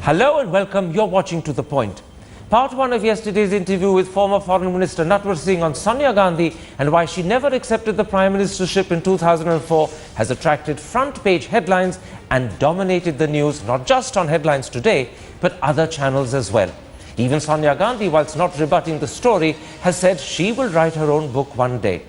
Hello and welcome. You're watching To The Point. Part one of yesterday's interview with former Foreign Minister Narendra on Sonia Gandhi and why she never accepted the Prime Ministership in 2004 has attracted front-page headlines and dominated the news, not just on Headlines Today, but other channels as well. Even Sonia Gandhi, whilst not rebutting the story, has said she will write her own book one day.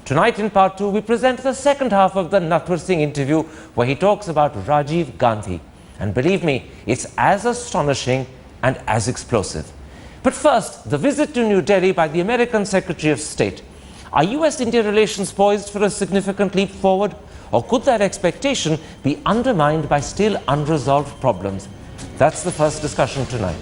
Tonight in part two, we present the second half of the Narendra interview where he talks about Rajiv Gandhi. And believe me, it's as astonishing and as explosive. But first, the visit to New Delhi by the American Secretary of State. Are US-India relations poised for a significant leap forward? Or could that expectation be undermined by still unresolved problems? That's the first discussion tonight.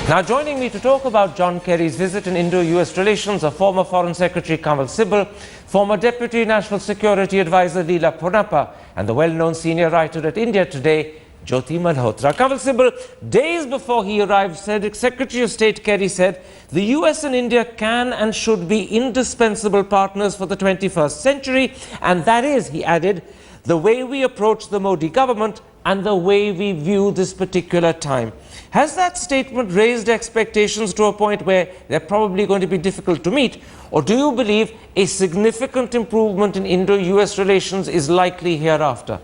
Now joining me to talk about John Kerry's visit in Indo-US relations are former Foreign Secretary Kamal Sibal, former Deputy National Security Advisor Leela Palapa, and the well-known senior writer at India Today, Jyoti Malhotra. Kamal Sibal, days before he arrived, said Secretary of State Kerry said the US and India can and should be indispensable partners for the 21st century, and that is, he added, the way we approach the Modi government and the way we view this particular time. Has that statement raised expectations to a point where they're probably going to be difficult to meet? Or do you believe a significant improvement in Indo-US relations is likely hereafter?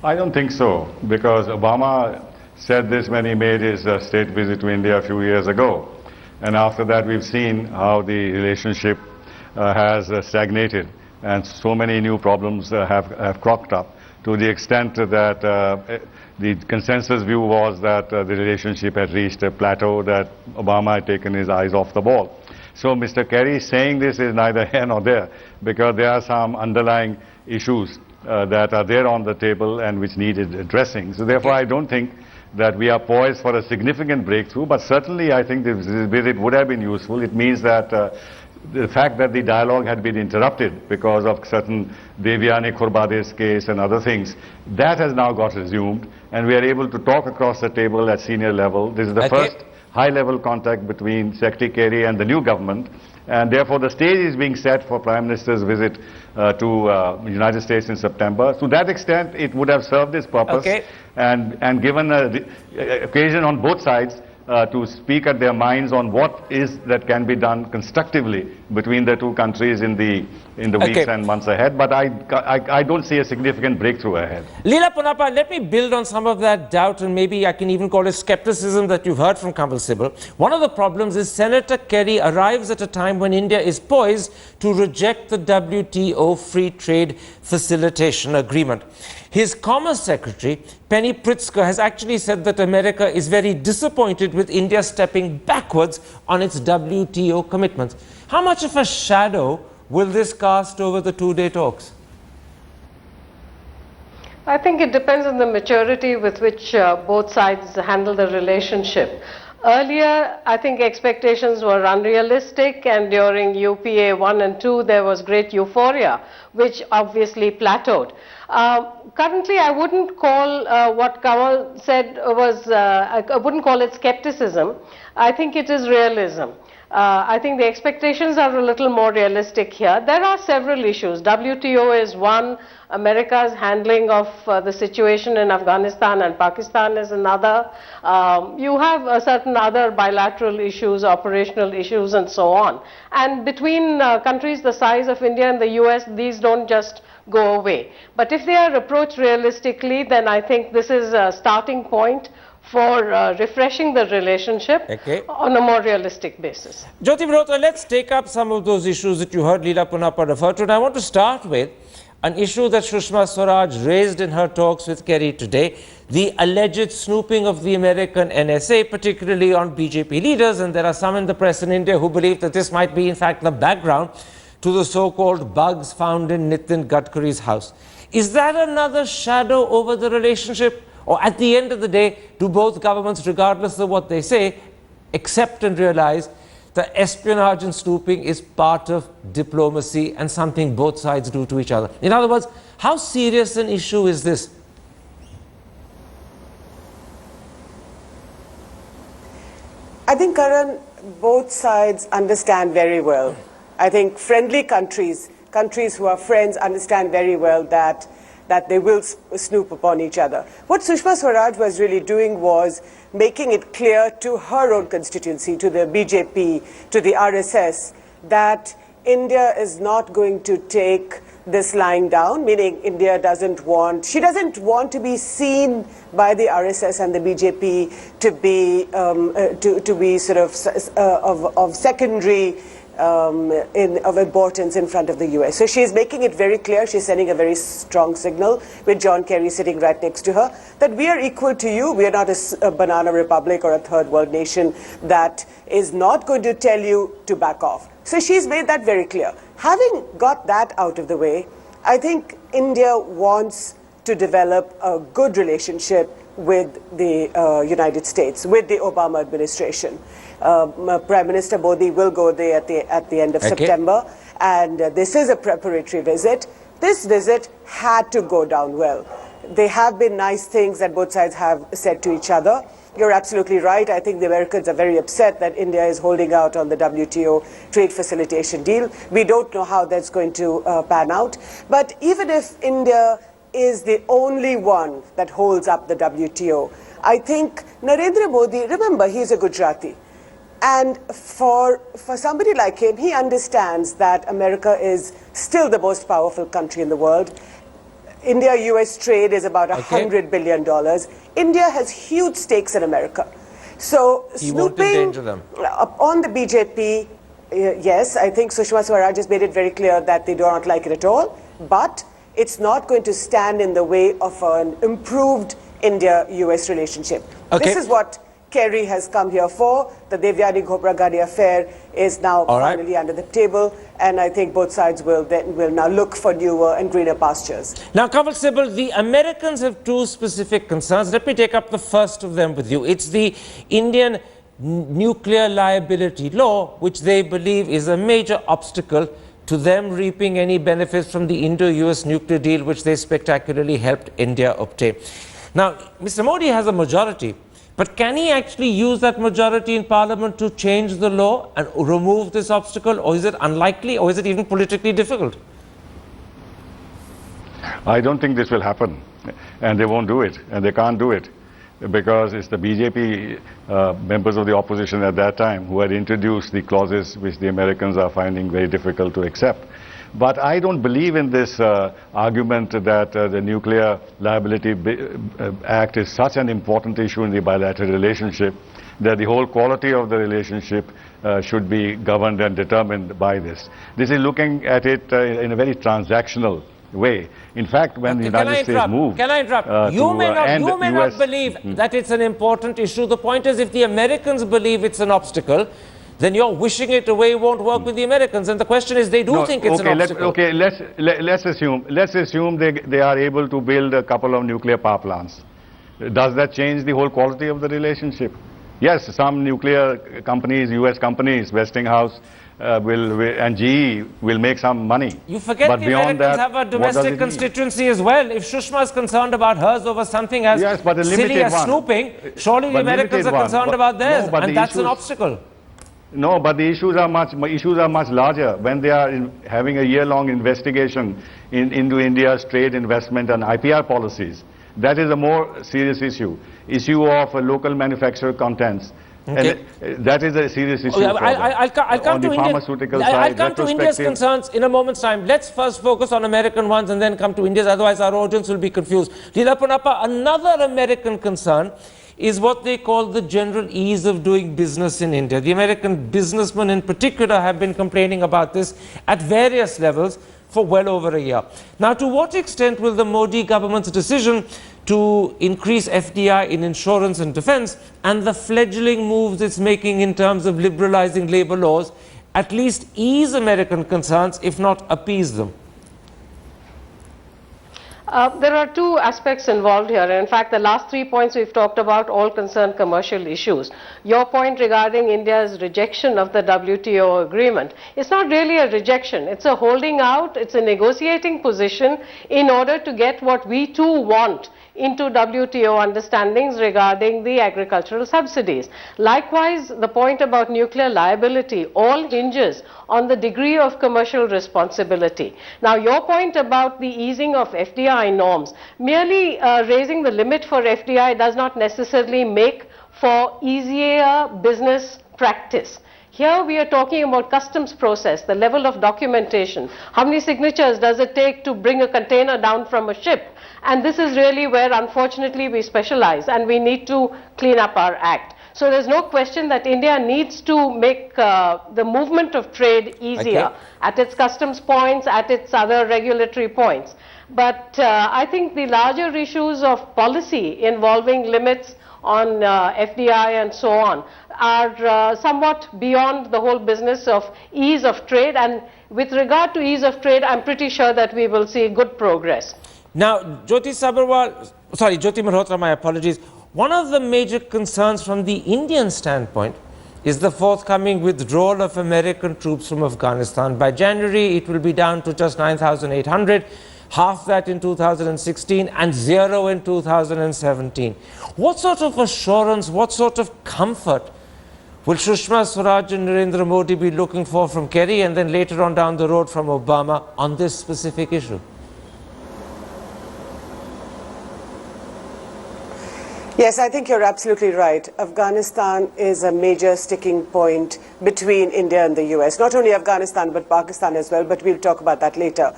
I don't think so, because Obama said this when he made his state visit to India a few years ago. And after that, we've seen how the relationship has stagnated and so many new problems have cropped up, to the extent that the consensus view was that the relationship had reached a plateau, that Obama had taken his eyes off the ball. So Mr. Kerry saying this is neither here nor there, because there are some underlying issues that are there on the table and which needed addressing. So therefore I don't think that we are poised for a significant breakthrough, but certainly I think this visit would have been useful. It means that the fact that the dialogue had been interrupted because of certain Devyani Khurbade's case and other things, that has now got resumed, and we are able to talk across the table at senior level. This is the first high-level contact between Secretary Kerry and the new government, and therefore the stage is being set for Prime Minister's visit to the United States in September. To that extent, it would have served its purpose and given an occasion on both sides to speak at their minds on what is that can be done constructively between the two countries in the weeks and months ahead. But I don't see a significant breakthrough ahead. Leela Punapa, let me build on some of that doubt, and maybe I can even call it skepticism that you've heard from Kamal Sibal. One of the problems is Senator Kerry arrives at a time when India is poised to reject the WTO Free Trade Facilitation Agreement. His Commerce Secretary, Penny Pritzker, has actually said that America is very disappointed with India stepping backwards on its WTO commitments. How much of a shadow will this cast over the two-day talks? I think it depends on the maturity with which both sides handle the relationship. Earlier, I think expectations were unrealistic, and during UPA 1 and 2, there was great euphoria, which obviously plateaued. Currently, I wouldn't call what Kamal said was, I wouldn't call it skepticism. I think it is realism. I think the expectations are a little more realistic here. There are several issues. WTO is one, America's handling of the situation in Afghanistan and Pakistan is another. You have certain other bilateral issues, operational issues, and so on. And between countries the size of India and the US, these don't just go away. But if they are approached realistically, then I think this is a starting point for refreshing the relationship on a more realistic basis. Jyoti Malhotra, let's take up some of those issues that you heard Leela Punapa refer to. And I want to start with an issue that Sushma Swaraj raised in her talks with Kerry today, the alleged snooping of the American NSA, particularly on BJP leaders. And there are some in the press in India who believe that this might be, in fact, the background to the so-called bugs found in Nitin Gadkari's house. Is that another shadow over the relationship? Or at the end of the day, do both governments, regardless of what they say, accept and realize that espionage and snooping is part of diplomacy and something both sides do to each other? In other words, how serious an issue is this? I think, Karan, both sides understand very well. I think friendly countries countries who are friends understand very well that they will snoop upon each other. What Sushma Swaraj was really doing was making it clear to her own constituency, to the BJP, to the RSS, that India is not going to take this lying down, meaning India doesn't want to be seen by the RSS and the BJP to be sort of secondary of importance in front of the US. So she's making it very clear, she's sending a very strong signal with John Kerry sitting right next to her, that we are equal to you, we are not a banana republic or a third world nation that is not going to tell you to back off. So she's made that very clear. Having got that out of the way, I think India wants to develop a good relationship with the United States, with the Obama administration. Prime Minister Modi will go there at the end of September, and this is a preparatory visit. This visit had to go down well. There have been nice things that both sides have said to each other. You're absolutely right. I think the Americans are very upset that India is holding out on the WTO trade facilitation deal. We don't know how that's going to pan out. But even if India is the only one that holds up the WTO, I think Narendra Modi, remember, he's a Gujarati. And for somebody like him, he understands that America is still the most powerful country in the world. India-US trade is about $100 billion. India has huge stakes in America. So snooping on the BJP, yes, I think Sushma Swaraj has made it very clear that they do not like it at all. But it's not going to stand in the way of an improved India-US relationship. This is what Kerry has come here for. The Devyani Ghobragadi affair is now finally under the table, and I think both sides will now look for newer and greener pastures. Now, Kamal Sibal, the Americans have two specific concerns. Let me take up the first of them with you. It's the Indian nuclear liability law, which they believe is a major obstacle to them reaping any benefits from the Indo-US nuclear deal, which they spectacularly helped India obtain. Now, Mr. Modi has a majority, but can he actually use that majority in Parliament to change the law and remove this obstacle, or is it unlikely, or is it even politically difficult? I don't think this will happen, and they won't do it, and they can't do it, because it's the BJP members of the opposition at that time who had introduced the clauses which the Americans are finding very difficult to accept. But I don't believe in this argument that the Nuclear Liability Act is such an important issue in the bilateral relationship that the whole quality of the relationship should be governed and determined by this. This is looking at it in a very transactional way. In fact, when the United States moved... Can I interrupt? You may not believe that it's an important issue. The point is, if the Americans believe it's an obstacle, then you're wishing it away won't work with the Americans. And the question is, they do think it's an obstacle. Let's assume they are able to build a couple of nuclear power plants. Does that change the whole quality of the relationship? Yes, some nuclear companies, US companies, Westinghouse and GE will make some money. You forget the Americans have a domestic constituency as well. If Sushma is concerned about hers over something as silly as snooping, surely the Americans are concerned about theirs, and that's an obstacle. No, but the issues are much larger. When they are having a year-long investigation into India's trade, investment and IPR policies, that is a more serious issue of local manufacturer contents. And that is a serious issue. I'll come to India's concerns in a moment's time. Let's first focus on American ones and then come to India's, otherwise our audience will be confused. Leela Ponnappa, another American concern is what they call the general ease of doing business in India. The American businessmen in particular have been complaining about this at various levels for well over a year. Now, to what extent will the Modi government's decision to increase FDI in insurance and defense and the fledgling moves it's making in terms of liberalizing labor laws at least ease American concerns, if not appease them? There are two aspects involved here. In fact, the last 3 points we've talked about all concern commercial issues. Your point regarding India's rejection of the WTO agreement, it's not really a rejection. It's a holding out. It's a negotiating position in order to get what we too want into WTO understandings regarding the agricultural subsidies. Likewise, the point about nuclear liability all hinges on the degree of commercial responsibility. Now, your point about the easing of FDI norms, merely raising the limit for FDI does not necessarily make for easier business practice. Here we are talking about customs process, the level of documentation. How many signatures does it take to bring a container down from a ship? And this is really where, unfortunately, we specialize, and we need to clean up our act. So there's no question that India needs to make the movement of trade easier at its customs points, at its other regulatory points. But I think the larger issues of policy involving limits on FDI and so on are somewhat beyond the whole business of ease of trade, and with regard to ease of trade, I'm pretty sure that we will see good progress. Now, Jyoti Malhotra, my apologies. One of the major concerns from the Indian standpoint is the forthcoming withdrawal of American troops from Afghanistan. By January, it will be down to just 9,800. Half that in 2016 and 0 in 2017. What sort of assurance, what sort of comfort will Sushma Swaraj and Narendra Modi be looking for from Kerry and then later on down the road from Obama on this specific issue? Yes, I think you're absolutely right. Afghanistan is a major sticking point between India and the US. Not only Afghanistan, but Pakistan as well, but we'll talk about that later.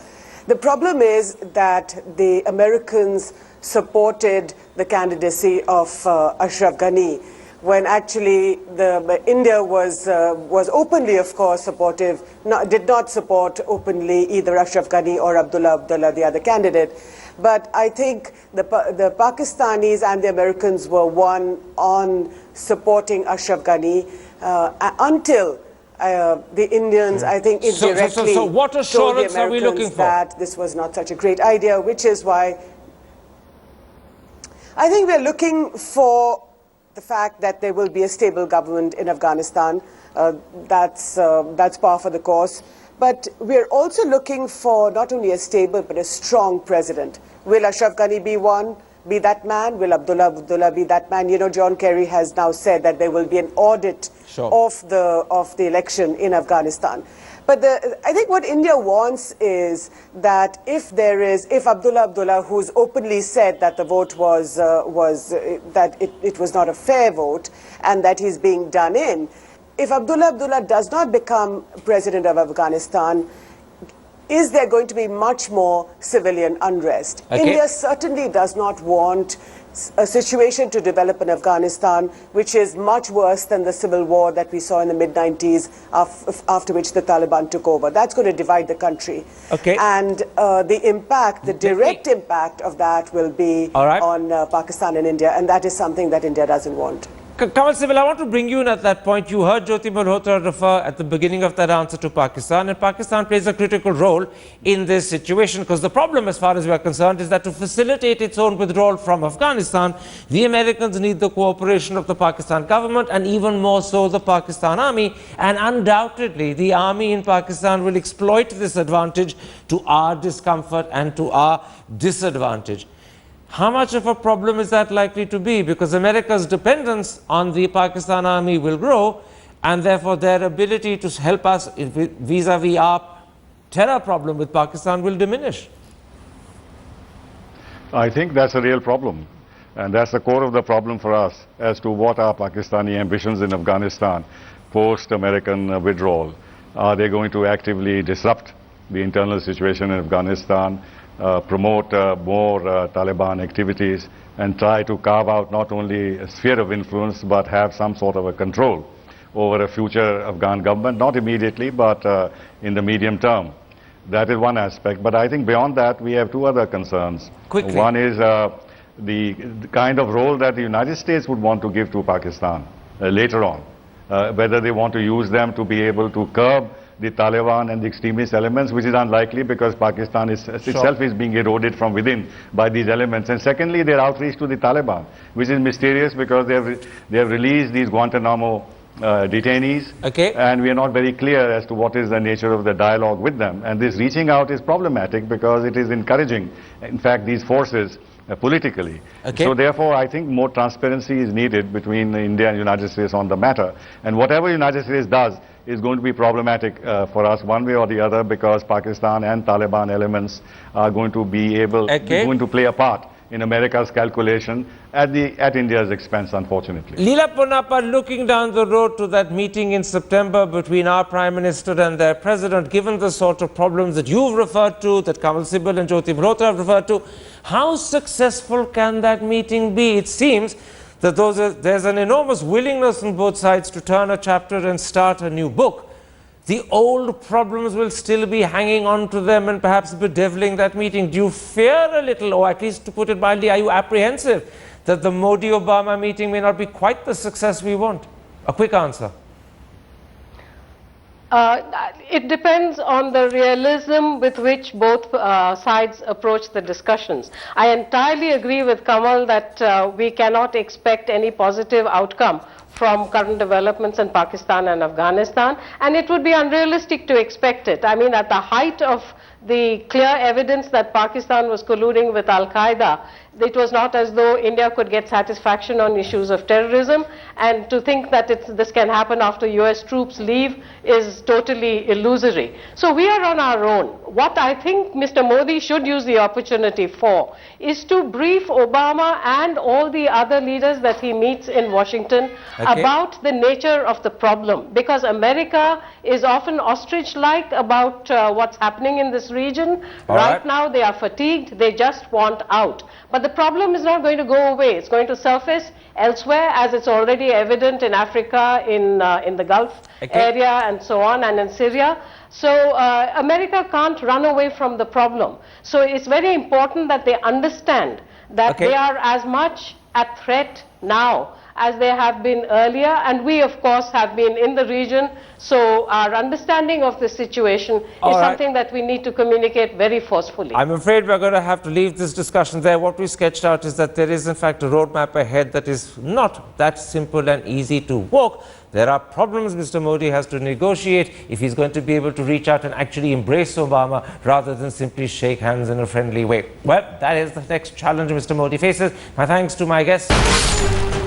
The problem is that the Americans supported the candidacy of Ashraf Ghani when actually India was openly, of course, supportive, did not support openly either Ashraf Ghani or Abdullah, the other candidate. But I think the Pakistanis and the Americans were one on supporting Ashraf Ghani until the Indians, I think, indirectly so what assurance are we looking for? That this was not such a great idea, which is why I think we're looking for the fact that there will be a stable government in Afghanistan. That's par for the course. But we're also looking for not only a stable but a strong president. Will Ashraf Ghani be that man? Will Abdullah be that man? You know, John Kerry has now said that there will be an audit of the election in Afghanistan. But I think what India wants is that if Abdullah, who's openly said that the vote that it was not a fair vote and that he's being done in, if Abdullah does not become president of Afghanistan, is there going to be much more civilian unrest? India certainly does not want a situation to develop in Afghanistan which is much worse than the civil war that we saw in the mid-90s after which the Taliban took over. That's going to divide the country. And the direct impact of that will be on Pakistan and India, and that is something that India doesn't want. Kamal Sibal, I want to bring you in at that point. You heard Jyoti Malhotra refer at the beginning of that answer to Pakistan, and Pakistan plays a critical role in this situation, because the problem, as far as we are concerned, is that to facilitate its own withdrawal from Afghanistan, the Americans need the cooperation of the Pakistan government, and even more so the Pakistan army, and undoubtedly the army in Pakistan will exploit this advantage to our discomfort and to our disadvantage. How much of a problem is that likely to be? Because America's dependence on the Pakistan army will grow, and therefore their ability to help us vis-a-vis our terror problem with Pakistan will diminish. I think that's a real problem. And that's the core of the problem for us as to what are Pakistani ambitions in Afghanistan post-American withdrawal. Are they going to actively disrupt the internal situation in Afghanistan, promote more Taliban activities, and try to carve out not only a sphere of influence but have some sort of a control over a future Afghan government, not immediately but in the medium term? That is one aspect. But I think beyond that we have two other concerns. Quickly. One is the kind of role that the United States would want to give to Pakistan later on, whether they want to use them to be able to curb the Taliban and the extremist elements, which is unlikely because Pakistan itself is being eroded from within by these elements. And secondly, their outreach to the Taliban, which is mysterious because they have released these Guantanamo detainees, and we are not very clear as to what is the nature of the dialogue with them. And this reaching out is problematic because it is encouraging, in fact, these forces politically. Okay. So therefore, I think more transparency is needed between India and United States on the matter. And whatever United States does is going to be problematic for us one way or the other, because Pakistan and Taliban elements are going to be going to play a part in America's calculation at India's expense, unfortunately. Leela Ponnappa, looking down the road to that meeting in September between our Prime Minister and their President, given the sort of problems that you've referred to, that Kamal Sibal and Jyoti Malhotra have referred to, how successful can that meeting be? It seems that there's an enormous willingness on both sides to turn a chapter and start a new book. The old problems will still be hanging on to them and perhaps bedeviling that meeting. Do you fear a little, or at least to put it mildly, are you apprehensive that the Modi-Obama meeting may not be quite the success we want? A quick answer. It depends on the realism with which both sides approach the discussions. I entirely agree with Kamal that we cannot expect any positive outcome from current developments in Pakistan and Afghanistan, and it would be unrealistic to expect it. I mean, at the height of the clear evidence that Pakistan was colluding with Al-Qaeda, it was not as though India could get satisfaction on issues of terrorism, and to think that this can happen after US troops leave is totally illusory. So we are on our own. What I think Mr. Modi should use the opportunity for is to brief Obama and all the other leaders that he meets in Washington about the nature of the problem, because America is often ostrich-like about what's happening in this region. Right now they are fatigued, they just want out. But the problem is not going to go away. It's going to surface elsewhere, as it's already evident in Africa, in the Gulf area and so on, and in Syria. So America can't run away from the problem. So it's very important that they understand that they are as much at threat now as they have been earlier, and we of course have been in the region, so our understanding of the situation is something that we need to communicate very forcefully. I'm afraid we're going to have to leave this discussion there. What we sketched out is that there is in fact a roadmap ahead that is not that simple and easy to walk. There are problems Mr. Modi has to negotiate if he's going to be able to reach out and actually embrace Obama rather than simply shake hands in a friendly way. Well, that is the next challenge Mr. Modi faces. My thanks to my guests.